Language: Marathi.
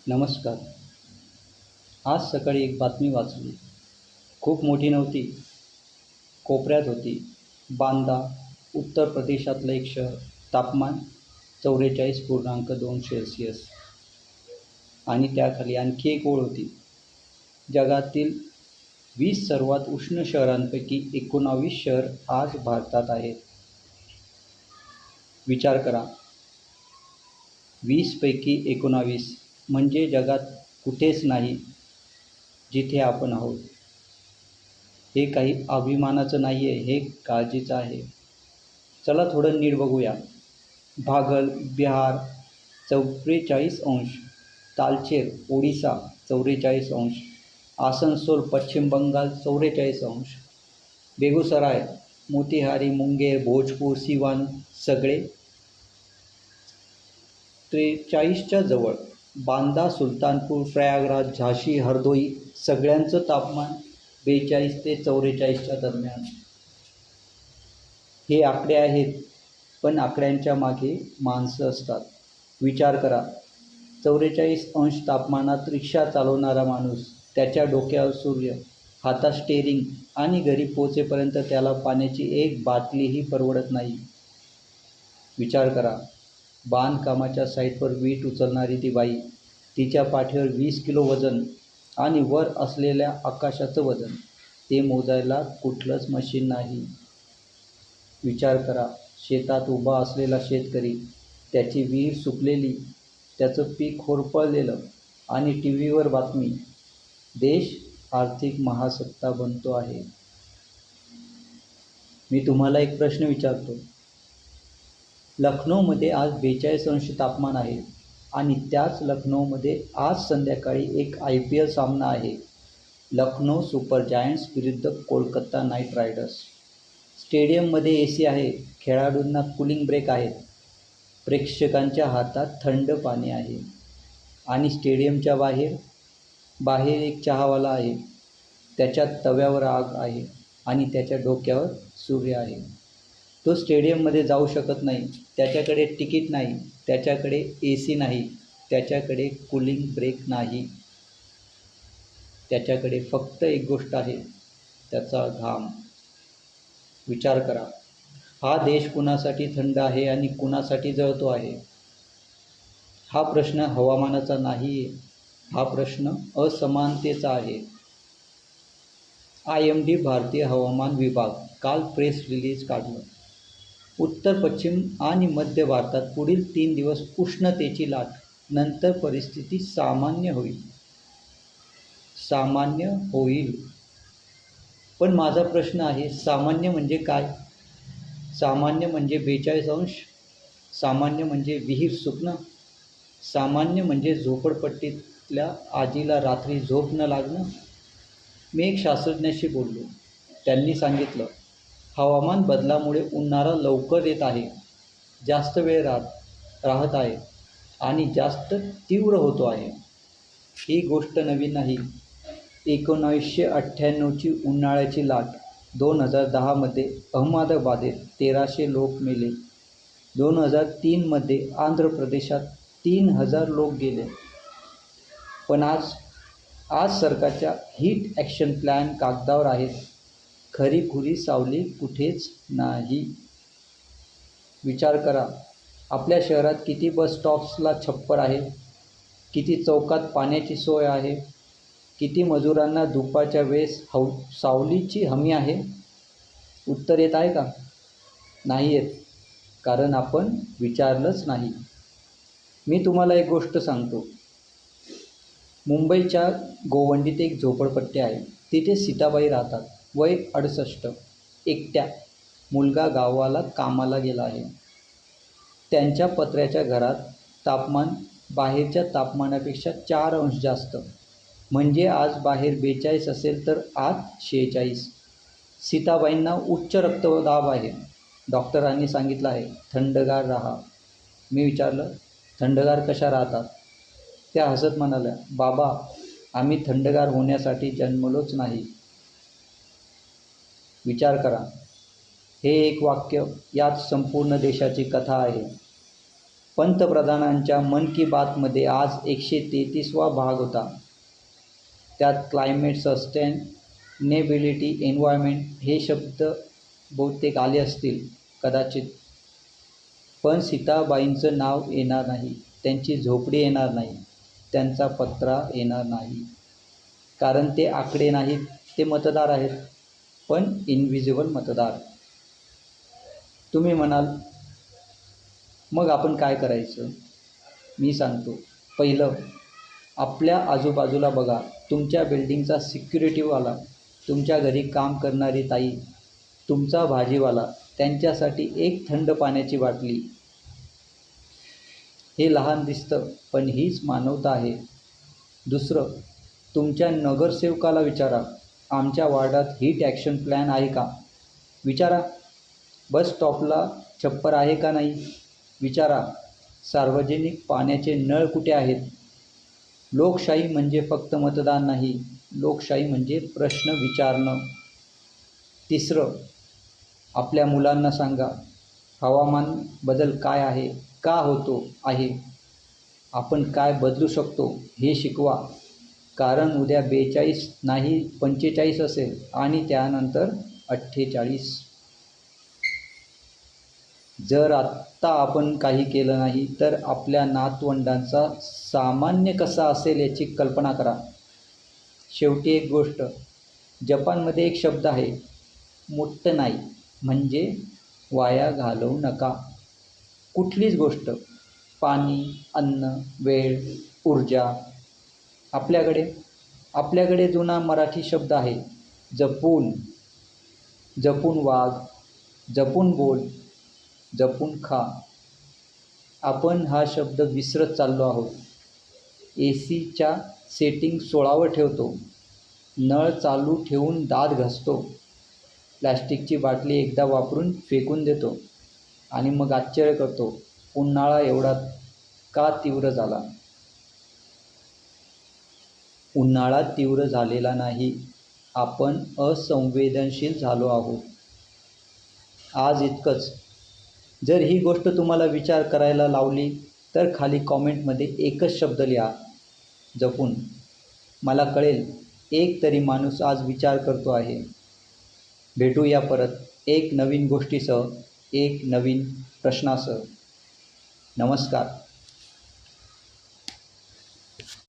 नमस्कार. आज सकाळी एक बातमी वाचली. खूप मोठी नव्हती, कोपऱ्यात होती. बांदा, उत्तर प्रदेशातलं एक शहर. तापमान 44.2°C. आणि त्याखाली आणखी एक ओळ होती. जगातील 20 सर्वात उष्ण शहरांपैकी 19 शहर आज भारतात आहेत. विचार करा, 20 पैकी 19 म्हणजे जगात कुठेच नाही जिथे आपण आहोत. हे काही अभिमानाचं नाही आहे, हे काळजीचं आहे. चला थोडं नीट बघूया. भागल बिहार 44°, तालचेर ओडिसा 44°, आसनसोल पश्चिम बंगाल 44°, बेगूसराय, मोतीहारी, मुंगेर, भोजपूर, सिवान सगळे 43च्या जवळ. बांदा, सुलतानपूर, प्रयागराज, झाशी, हरदोई सगळ्यांचं तापमान 42 ते 44च्या दरम्यान. हे आकडे आहेत, पण आकड्यांच्या मागे माणसं असतात. विचार करा, 44° तापमानात रिक्षा चालवणारा माणूस, त्याच्या डोक्यावर सूर्य, हातात स्टेरिंग आणि घरी पोचेपर्यंत त्याला पाण्याची एक बाटलीही परवडत नाही. विचार करा, बांधकामाच्या साईटवर वीट उचलणारी ती बाई, तिच्या पाठीवर 20 किलो वजन आणि वर असलेल्या आकाशाचं वजन, ते मोजायला कुठलंच मशीन नाही. विचार करा, शेतात उभा असलेला शेतकरी, त्याची विहीर सुकलेली, त्याचं पीक होरपळलेलं आणि टीव्हीवर बातमी, देश आर्थिक महासत्ता बनतो आहे. मी तुम्हाला एक प्रश्न विचारतो. लखनौमध्ये आज 42° तापमान आहे आणि त्याच लखनौमध्ये आज संध्याकाळी एक IPL सामना आहे. लखनौ सुपर जायंट्स विरुद्ध कोलकाता नाईट रायडर्स. स्टेडियममध्ये AC आहे, खेळाडूंना कूलिंग ब्रेक आहेत, प्रेक्षकांच्या हातात थंड पाणी आहे आणि स्टेडियमच्या बाहेर एक चहावाला आहे. त्याच्या तव्यावर आग आहे आणि त्याच्या डोक्यावर सूर्य आहे. तो स्टेडियममध्ये जाऊ शकत नाही, त्याच्याकडे तिकीट नाही, त्याच्याकडे AC नाही, त्याच्याकडे कूलिंग ब्रेक नाही. त्याच्याकडे फक्त एक गोष्ट आहे, त्याचा घाम. विचार करा, हा देश कुणासाठी थंड आहे आणि कुणासाठी जळतो आहे? हा प्रश्न हवामानाचा नाही आहे, हा प्रश्न असमानतेचा आहे. IMD भारतीय हवामान विभाग काल प्रेस रिलीज काढलं. उत्तर, पश्चिम आणि मध्य भारतात पुढील 3 दिवस उष्णतेची लाट, नंतर परिस्थिती सामान्य होईल. सामान्य होईल. पण माझा प्रश्न आहे, सामान्य म्हणजे काय? सामान्य म्हणजे 42°? सामान्य म्हणजे विहीर सुकणं? सामान्य म्हणजे झोपडपट्टीतल्या आजीला रात्री झोप न लागणं? मी एक शास्त्रज्ञाशी बोललो. त्यांनी सांगितलं, हवामान बदलामुळे उन्हाळा लवकर येत आहे, जास्त वेळ राहत आहे आणि जास्त तीव्र होतो आहे. ही गोष्ट नवीन नाही. 1998ची उन्हाळ्याची लाट, 2010मध्ये अहमदाबादेत 1300 लोक मेले, 2003मध्ये आंध्र प्रदेशात 3000 लोक गेले. पण आज सरकारच्या हीट ॲक्शन प्लॅन कागदावर आहेत, खरीखुरी सावली कुठेच नाही. विचार करा, आपल्या शहरात किती बस स्टॉप्सला छप्पर आहे, किती चौकात पाण्याची सोय आहे, किती मजुरांना दुपारच्या वेळेस सावलीची हमी आहे? उत्तर येत आहे का? नाही येत, कारण आपण विचारलंच नाही. मी तुम्हाला एक गोष्ट सांगतो. मुंबईच्या गोवंडीत एक झोपडपट्टी आहे. तिथे सीताबाई राहतात. वय 68, एकट्या. मुलगा गावाला कामाला गेला आहे. त्यांच्या पत्र्याच्या घरात तापमान बाहेरच्या तापमानापेक्षा 4° जास्त. म्हणजे आज बाहेर 42 असेल तर आत 46. सीताबाईंना उच्च रक्तदाब आहे. डॉक्टरांनी सांगितलं आहे, थंडगार राहा. मी विचारलं, थंडगार कशा राहतात? त्या हसत म्हणाल्या, बाबा, आम्ही थंडगार होण्यासाठी जन्मलोच नाही. विचार करा, हे एक वाक्य यात संपूर्ण देशाची कथा आहे. पंतप्रधानांच्या मन की बातमध्ये आज 133वा भाग होता. त्यात क्लायमेट सस्टेनेबिलिटी, एन्व्हायरमेंट हे शब्द बहुतेक आले असतील कदाचित, पण सीताबाईंचं नाव येणार नाही, त्यांची झोपडी येणार नाही, त्यांचा पत्रा येणार नाही. कारण ते आकडे नाहीत, ते मतदार आहेत, पण इनव्हिजिबल मतदार. तुम्ही म्हणाल, मग आपण काय करायचं? मी सांगतो. पहिलं, आपल्या आजूबाजूला बघा. तुमच्या बिल्डिंगचा सिक्युरिटीवाला, तुमच्या घरी काम करणारी ताई, तुमचा भाजीवाला, त्यांच्यासाठी एक थंड पाण्याची बाटली. हे लहान दिसतं, पण हीच मानवता आहे. दुसरं, तुमच्या नगरसेवकाला विचारा, आमच्या वार्डात हीट ॲक्शन प्लॅन आहे का? विचारा. बस स्टॉपला छप्पर आहे का नाही? विचारा. सार्वजनिक पाण्याचे नळ कुठे आहेत? लोकशाही म्हणजे फक्त मतदान नाही, लोकशाही म्हणजे प्रश्न विचारणं. तिसरं, आपल्या मुलांना सांगा, हवामान बदल काय आहे, का होतो आहे, आपण काय बदलू शकतो हे शिकवा. कारण उद्या 42 नाही 45 असेल आणि त्यानंतर 48. जर आत्ता आपण काही केलं नाही तर आपल्या नातवंडांचा सामान्य कसा असेल याची कल्पना करा. शेवटी एक गोष्ट, जपानमध्ये एक शब्द आहे, मोठं नाही, म्हणजे वाया घालवू नका. कुठलीच गोष्ट, पाणी, अन्न, वेळ, ऊर्जा. आपल्याकडे जुना मराठी शब्द आहे, जपून. जपून वाग, जपून बोल, जपून खा. आपण हा शब्द विसरत चाललो आहोत. ACच्या सेटिंग 16वर ठेवतो, नळ चालू ठेवून दात घासतो, प्लॅस्टिकची बाटली एकदा वापरून फेकून देतो आणि मग आश्चर्य करतो, उन्हाळा एवढा का तीव्र झाला? उन्हाळा तीव्र झालेला नाही, आपण असंवेदनशील झालो आहोत. आज इतकंच. जर ही गोष्ट तुम्हाला विचार करायला लावली तर खाली कॉमेंटमध्ये एकच शब्द लिहा, जपून. मला कळेल, एक तरी माणूस आज विचार करतो आहे. भेटूया परत एक नवीन गोष्टीसह, एक नवीन प्रश्नासह. नमस्कार.